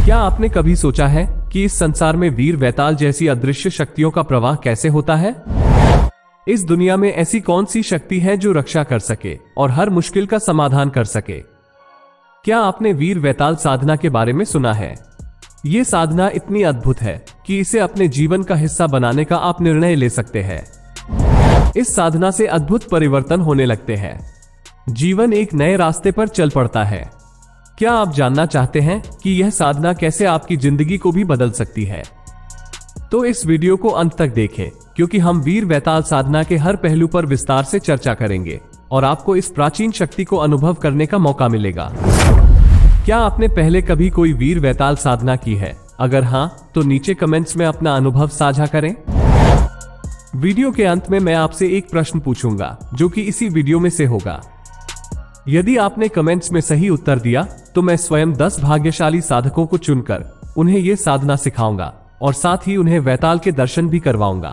क्या आपने कभी सोचा है कि इस संसार में वीर वैताल जैसी अदृश्य शक्तियों का प्रवाह कैसे होता है? इस दुनिया में ऐसी कौन सी शक्ति है जो रक्षा कर सके और हर मुश्किल का समाधान कर सके? क्या आपने वीर वैताल साधना के बारे में सुना है? ये साधना इतनी अद्भुत है कि इसे अपने जीवन का हिस्सा बनाने का आप निर्णय ले सकते हैं। इस साधना से अद्भुत परिवर्तन होने लगते हैं। जीवन एक नए रास्ते पर चल पड़ता है। क्या आप जानना चाहते हैं कि यह साधना कैसे आपकी जिंदगी को भी बदल सकती है? तो इस वीडियो को अंत तक देखें, क्योंकि हम वीर वैताल साधना के हर पहलू पर विस्तार से चर्चा करेंगे और आपको इस प्राचीन शक्ति को अनुभव करने का मौका मिलेगा। क्या आपने पहले कभी कोई वीर वैताल साधना की है? अगर हाँ, तो नीचे कमेंट्स में अपना अनुभव साझा करें। वीडियो के अंत में मैं आपसे एक प्रश्न पूछूंगा, जो कि इसी वीडियो में से होगा। यदि आपने कमेंट्स में सही उत्तर दिया तो मैं स्वयं 10 भाग्यशाली साधकों को चुनकर उन्हें यह साधना सिखाऊंगा और साथ ही उन्हें वैताल के दर्शन भी करवाऊंगा।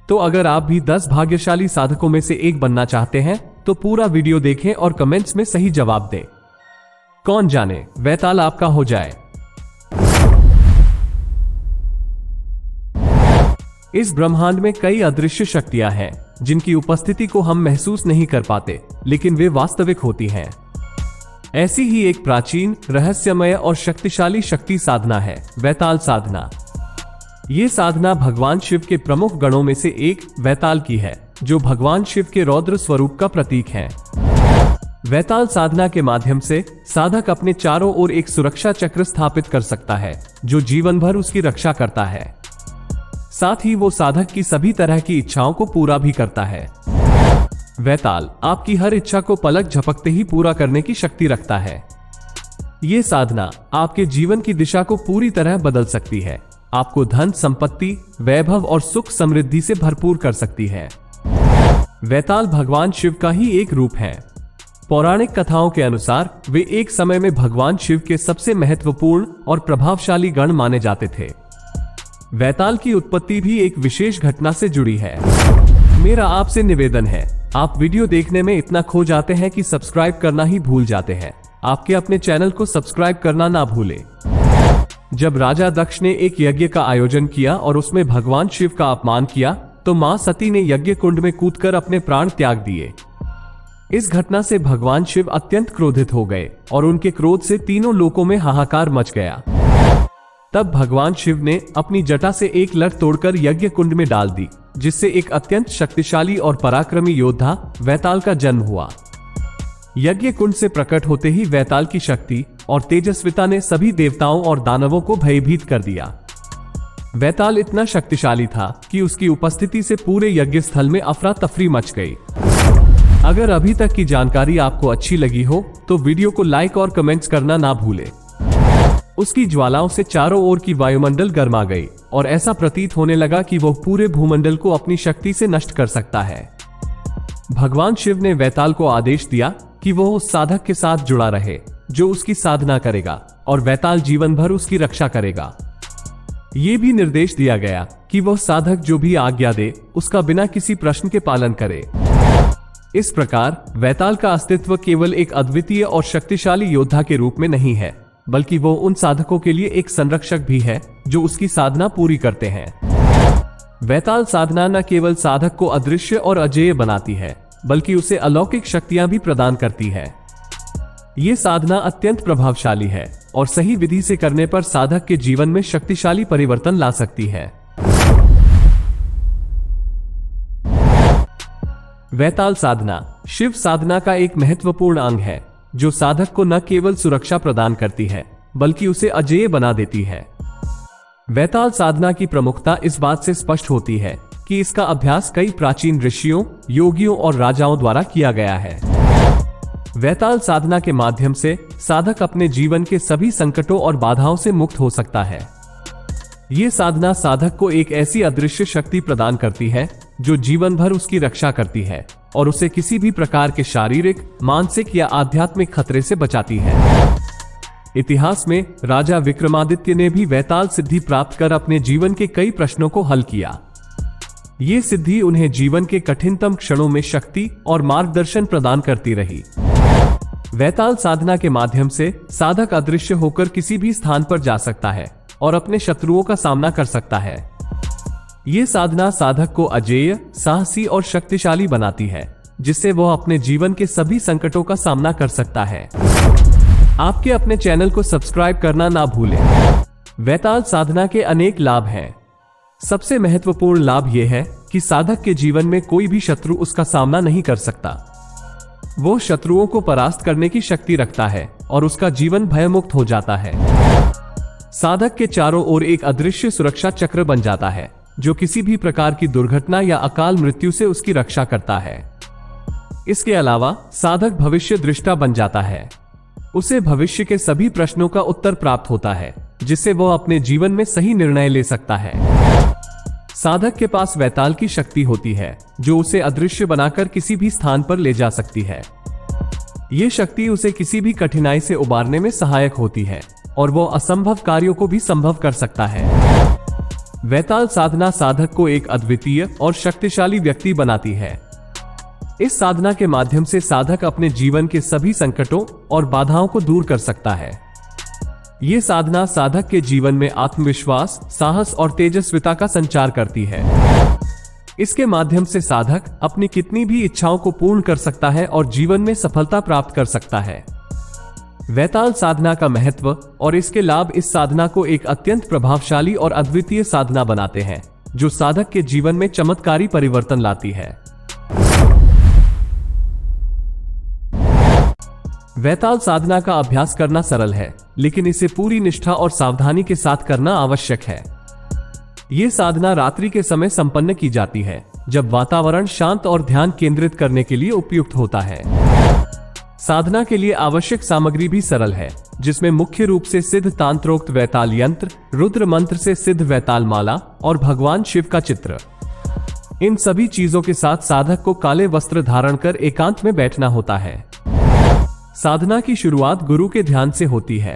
तो अगर आप भी 10 भाग्यशाली साधकों में से एक बनना चाहते हैं तो पूरा वीडियो देखें और कमेंट्स में सही जवाब दें। कौन जाने वैताल आपका हो जाए। इस ब्रह्मांड में कई अदृश्य शक्तियां हैं जिनकी उपस्थिति को हम महसूस नहीं कर पाते, लेकिन वे वास्तविक होती हैं। ऐसी ही एक प्राचीन, रहस्यमय और शक्तिशाली शक्ति साधना है वैताल साधना। ये साधना भगवान शिव के प्रमुख गणों में से एक वैताल की है, जो भगवान शिव के रौद्र स्वरूप का प्रतीक है। वैताल साधना के माध्यम से साधक अपने चारों ओर एक सुरक्षा चक्र स्थापित कर सकता है, जो जीवन भर उसकी रक्षा करता है। साथ ही वो साधक की सभी तरह की इच्छाओं को पूरा भी करता है। वैताल आपकी हर इच्छा को पलक झपकते ही पूरा करने की शक्ति रखता है। ये साधना आपके जीवन की दिशा को पूरी तरह बदल सकती है, आपको धन संपत्ति, वैभव और सुख समृद्धि से भरपूर कर सकती है। वैताल भगवान शिव का ही एक रूप है। पौराणिक कथाओं के अनुसार वे एक समय में भगवान शिव के सबसे महत्वपूर्ण और प्रभावशाली गण माने जाते थे। वैताल की उत्पत्ति भी एक विशेष घटना से जुड़ी है। मेरा आपसे निवेदन है, आप वीडियो देखने में इतना खो जाते हैं कि सब्सक्राइब करना ही भूल जाते हैं। आपके अपने चैनल को सब्सक्राइब करना ना भूलें। जब राजा दक्ष ने एक यज्ञ का आयोजन किया और उसमें भगवान शिव का अपमान किया, तो मां सती ने यज्ञ कुंड में कूदकर अपने प्राण त्याग दिए। इस घटना से भगवान शिव अत्यंत क्रोधित हो गए और उनके क्रोध से तीनों लोकों में हाहाकार मच गया। तब भगवान शिव ने अपनी जटा से एक लठ तोड़कर यज्ञ कुंड में डाल दी, जिससे एक अत्यंत शक्तिशाली और पराक्रमी योद्धा वैताल का जन्म हुआ। यज्ञ कुंड से प्रकट होते ही वैताल की शक्ति और तेजस्विता ने सभी देवताओं और दानवों को भयभीत कर दिया। वैताल इतना शक्तिशाली था कि उसकी उपस्थिति से पूरे यज्ञ स्थल में अफरा तफरी मच गई। अगर अभी तक की जानकारी आपको अच्छी लगी हो तो वीडियो को लाइक और कमेंट्स करना ना भूलें। उसकी ज्वालाओं से चारों ओर की वायुमंडल गर्मा गई और ऐसा प्रतीत होने लगा कि वह पूरे भूमंडल को अपनी शक्ति से नष्ट कर सकता है। भगवान शिव ने वैताल को आदेश दिया कि वह उस साधक के साथ जुड़ा रहे जो उसकी साधना करेगा, और वैताल जीवन भर उसकी रक्षा करेगा। ये भी निर्देश दिया गया कि वह साधक जो भी आज्ञा दे उसका बिना किसी प्रश्न के पालन करे। इस प्रकार वैताल का अस्तित्व केवल एक अद्वितीय और शक्तिशाली योद्धा के रूप में नहीं है, बल्कि वो उन साधकों के लिए एक संरक्षक भी है जो उसकी साधना पूरी करते हैं। वैताल साधना न केवल साधक को अदृश्य और अजेय बनाती है, बल्कि उसे अलौकिक शक्तियां भी प्रदान करती है। ये साधना अत्यंत प्रभावशाली है और सही विधि से करने पर साधक के जीवन में शक्तिशाली परिवर्तन ला सकती है। वैताल साधना शिव साधना का एक महत्वपूर्ण अंग है, जो साधक को न केवल सुरक्षा प्रदान करती है, बल्कि उसे अजेय बना देती है। वैताल साधना की प्रमुखता इस बात से स्पष्ट होती है कि इसका अभ्यास कई प्राचीन ऋषियों, योगियों और राजाओं द्वारा किया गया है। वैताल साधना के माध्यम से साधक अपने जीवन के सभी संकटों और बाधाओं से मुक्त हो सकता है। ये साधना साधक को एक ऐसी अदृश्य शक्ति प्रदान करती है जो जीवन भर उसकी रक्षा करती है और उसे किसी भी प्रकार के शारीरिक, मानसिक या आध्यात्मिक खतरे से बचाती है। इतिहास में राजा विक्रमादित्य ने भी वैताल सिद्धि प्राप्त कर अपने जीवन के कई प्रश्नों को हल किया। ये सिद्धि उन्हें जीवन के कठिनतम क्षणों में शक्ति और मार्गदर्शन प्रदान करती रही। वैताल साधना के माध्यम से साधक अदृश्य होकर किसी भी स्थान पर जा सकता है और अपने शत्रुओं का सामना कर सकता है। ये साधना साधक को अजेय, साहसी और शक्तिशाली बनाती है, जिससे वह अपने जीवन के सभी संकटों का सामना कर सकता है। आपके अपने चैनल को सब्सक्राइब करना ना भूलें। वैताल साधना के अनेक लाभ हैं। सबसे महत्वपूर्ण लाभ यह है कि साधक के जीवन में कोई भी शत्रु उसका सामना नहीं कर सकता। वो शत्रुओं को परास्त करने की शक्ति रखता है और उसका जीवन भयमुक्त हो जाता है। साधक के चारों ओर एक अदृश्य सुरक्षा चक्र बन जाता है, जो किसी भी प्रकार की दुर्घटना या अकाल मृत्यु से उसकी रक्षा करता है। इसके अलावा साधक भविष्य दृष्टा बन जाता है। उसे भविष्य के सभी प्रश्नों का उत्तर प्राप्त होता है, जिससे वह अपने जीवन में सही निर्णय ले सकता है। साधक के पास वैताल की शक्ति होती है, जो उसे अदृश्य बनाकर किसी भी स्थान पर ले जा सकती है। ये शक्ति उसे किसी भी कठिनाई से उबारने में सहायक होती है और वो असंभव कार्यों को भी संभव कर सकता है। वैताल साधना साधक को एक अद्वितीय और शक्तिशाली व्यक्ति बनाती है। इस साधना के माध्यम से साधक अपने जीवन के सभी संकटों और बाधाओं को दूर कर सकता है। ये साधना साधक के जीवन में आत्मविश्वास, साहस और तेजस्विता का संचार करती है। इसके माध्यम से साधक अपनी कितनी भी इच्छाओं को पूर्ण कर सकता है और जीवन में सफलता प्राप्त कर सकता है। वैताल साधना का महत्व और इसके लाभ इस साधना को एक अत्यंत प्रभावशाली और अद्वितीय साधना बनाते हैं, जो साधक के जीवन में चमत्कारी परिवर्तन लाती है। वैताल साधना का अभ्यास करना सरल है, लेकिन इसे पूरी निष्ठा और सावधानी के साथ करना आवश्यक है। ये साधना रात्रि के समय संपन्न की जाती है, जब वातावरण शांत और ध्यान केंद्रित करने के लिए उपयुक्त होता है। साधना के लिए आवश्यक सामग्री भी सरल है, जिसमें मुख्य रूप से सिद्ध तांत्रोक्त वैताल यंत्र, रुद्र मंत्र से सिद्ध वैताल माला और भगवान शिव का चित्र। इन सभी चीजों के साथ साधक को काले वस्त्र धारण कर एकांत में बैठना होता है। साधना की शुरुआत गुरु के ध्यान से होती है।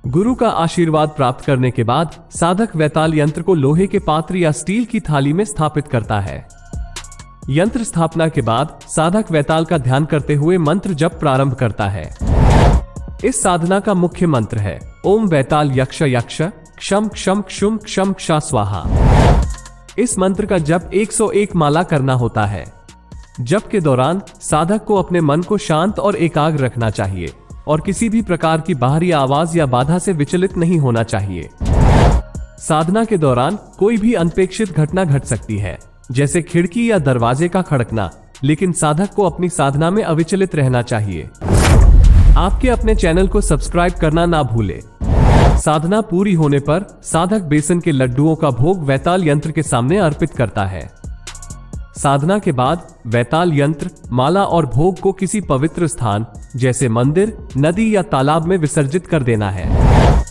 गुरु का आशीर्वाद प्राप्त करने के बाद साधक वैताल यंत्र को लोहे के पात्र या स्टील की थाली में स्थापित करता है। यंत्र स्थापना के बाद साधक वैताल का ध्यान करते हुए मंत्र जप प्रारंभ करता है। इस साधना का मुख्य मंत्र है ओम वैताल यक्ष यक्ष क्षम क्षम क्षुम क्षमक्षा स्वाहा। इस मंत्र का जप 101 माला करना होता है। जप के दौरान साधक को अपने मन को शांत और एकाग्र रखना चाहिए और किसी भी प्रकार की बाहरी आवाज या बाधा से विचलित नहीं होना चाहिए। साधना के दौरान कोई भी अनपेक्षित घटना घट सकती है, जैसे खिड़की या दरवाजे का खड़कना, लेकिन साधक को अपनी साधना में अविचलित रहना चाहिए। आपके अपने चैनल को सब्सक्राइब करना ना भूले। साधना पूरी होने पर साधक बेसन के लड्डुओं का भोग वैताल यंत्र के सामने अर्पित करता है। साधना के बाद वैताल यंत्र, माला और भोग को किसी पवित्र स्थान जैसे मंदिर, नदी या तालाब में विसर्जित कर देना है।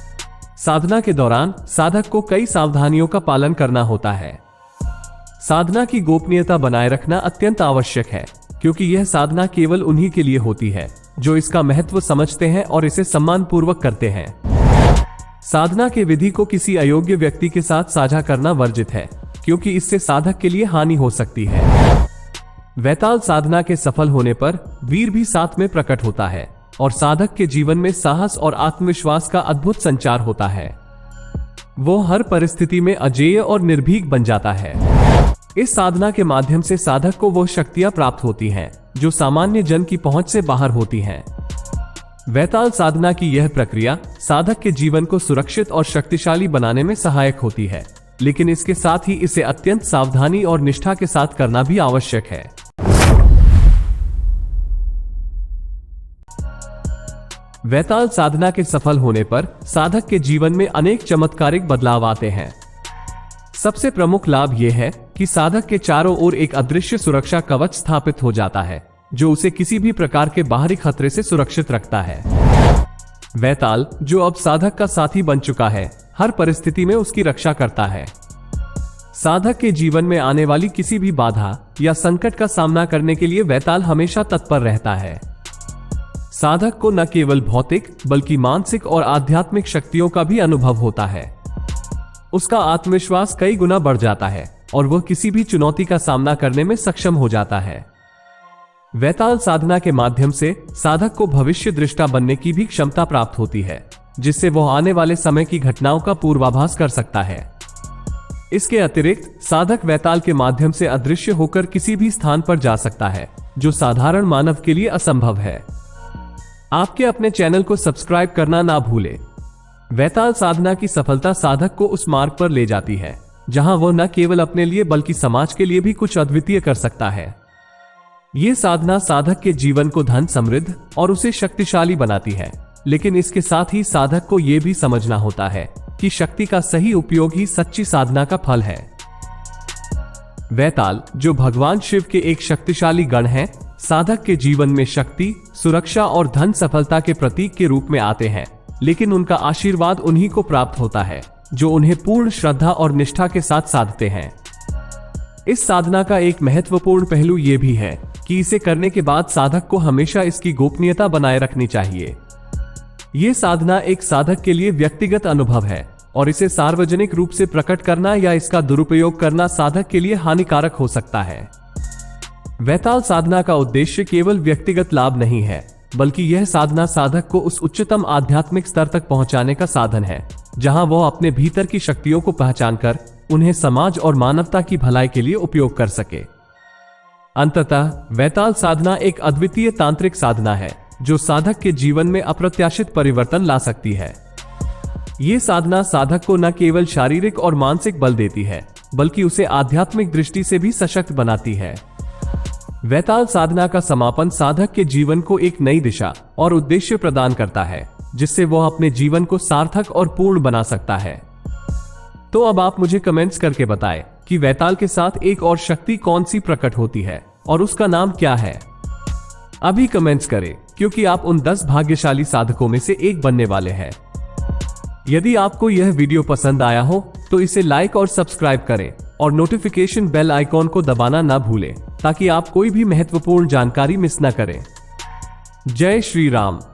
साधना के दौरान साधक को कई सावधानियों का पालन करना होता है। साधना की गोपनीयता बनाए रखना अत्यंत आवश्यक है, क्योंकि यह साधना केवल उन्हीं के लिए होती है जो इसका महत्व समझते हैं और इसे सम्मानपूर्वक करते हैं। साधना के विधि को किसी अयोग्य व्यक्ति के साथ साझा करना वर्जित है, क्योंकि इससे साधक के लिए हानि हो सकती है। वैताल साधना के सफल होने पर वीर भी साथ में प्रकट होता है और साधक के जीवन में साहस और आत्मविश्वास का अद्भुत संचार होता है। वो हर परिस्थिति में अजेय और निर्भीक बन जाता है। इस साधना के माध्यम से साधक को वो शक्तियां प्राप्त होती हैं जो सामान्य जन की पहुंच से बाहर होती हैं। वैताल साधना की यह प्रक्रिया साधक के जीवन को सुरक्षित और शक्तिशाली बनाने में सहायक होती है, लेकिन इसके साथ ही इसे अत्यंत सावधानी और निष्ठा के साथ करना भी आवश्यक है। वैताल साधना के सफल होने पर साधक के जीवन में अनेक चमत्कारिक बदलाव आते हैं। सबसे प्रमुख लाभ यह है कि साधक के चारों ओर एक अदृश्य सुरक्षा कवच स्थापित हो जाता है, जो उसे किसी भी प्रकार के बाहरी खतरे से सुरक्षित रखता है। वैताल, जो अब साधक का साथी बन चुका है, हर परिस्थिति में उसकी रक्षा करता है। साधक के जीवन में आने वाली किसी भी बाधा या संकट का सामना करने के लिए वैताल हमेशा तत्पर रहता है। साधक को न केवल भौतिक बल्कि मानसिक और आध्यात्मिक शक्तियों का भी अनुभव होता है। उसका आत्मविश्वास कई गुना बढ़ जाता है और वह किसी भी चुनौती का सामना करने में सक्षम हो जाता है। वैताल साधना के माध्यम से साधक को भविष्य दृष्टा बनने की भी क्षमता प्राप्त होती है, जिससे वह आने वाले समय की घटनाओं का पूर्वाभास कर सकता है। इसके अतिरिक्त साधक वैताल के माध्यम से अदृश्य होकर किसी भी स्थान पर जा सकता है, जो साधारण मानव के लिए असंभव है। आपके अपने चैनल को सब्सक्राइब करना ना भूलें। वैताल साधना की सफलता साधक को उस मार्ग पर ले जाती है जहां वह न केवल अपने लिए बल्कि समाज के लिए भी कुछ अद्वितीय कर सकता है। ये साधना साधक के जीवन को धन समृद्ध और उसे शक्तिशाली बनाती है, लेकिन इसके साथ ही साधक को यह भी समझना होता है कि शक्ति का सही उपयोग ही सच्ची साधना का फल है। वैताल, जो भगवान शिव के एक शक्तिशाली गण हैं, साधक के जीवन में शक्ति, सुरक्षा और धन सफलता के प्रतीक के रूप में आते हैं, लेकिन उनका आशीर्वाद उन्हीं को प्राप्त होता है जो उन्हें पूर्ण श्रद्धा और निष्ठा के साथ साधते हैं। इस साधना का एक महत्वपूर्ण पहलू यह भी है कि इसे करने के बाद साधक को हमेशा इसकी गोपनीयता बनाए रखनी चाहिए। ये साधना एक साधक के लिए व्यक्तिगत अनुभव है और इसे सार्वजनिक रूप से प्रकट करना या इसका दुरुपयोग करना साधक के लिए हानिकारक हो सकता है। वैताल साधना का उद्देश्य केवल व्यक्तिगत लाभ नहीं है, बल्कि यह साधना साधक को उस उच्चतम आध्यात्मिक स्तर तक पहुंचाने का साधन है जहां वह अपने भीतर की शक्तियों को पहचानकर उन्हें समाज और मानवता की भलाई के लिए उपयोग कर सके। अंततः वैताल साधना एक अद्वितीय तांत्रिक साधना है जो साधक के जीवन में अप्रत्याशित परिवर्तन ला सकती है। ये साधना साधक को न केवल शारीरिक और मानसिक बल देती है, बल्कि उसे आध्यात्मिक दृष्टि से भी सशक्त बनाती है। वैताल साधना का समापन साधक के जीवन को एक नई दिशा और उद्देश्य प्रदान करता है, जिससे वह अपने जीवन को सार्थक और पूर्ण बना सकता है। तो अब आप मुझे कमेंट्स करके बताएं कि वैताल के साथ एक और शक्ति कौन सी प्रकट होती है और उसका नाम क्या है। अभी कमेंट्स करें, क्योंकि आप उन 10 भाग्यशाली साधकों में से एक बनने वाले हैं। यदि आपको यह वीडियो पसंद आया हो तो इसे लाइक और सब्सक्राइब करें और नोटिफिकेशन बेल आइकॉन को दबाना ना भूलें ताकि आप कोई भी महत्वपूर्ण जानकारी मिस न करें। जय श्री राम।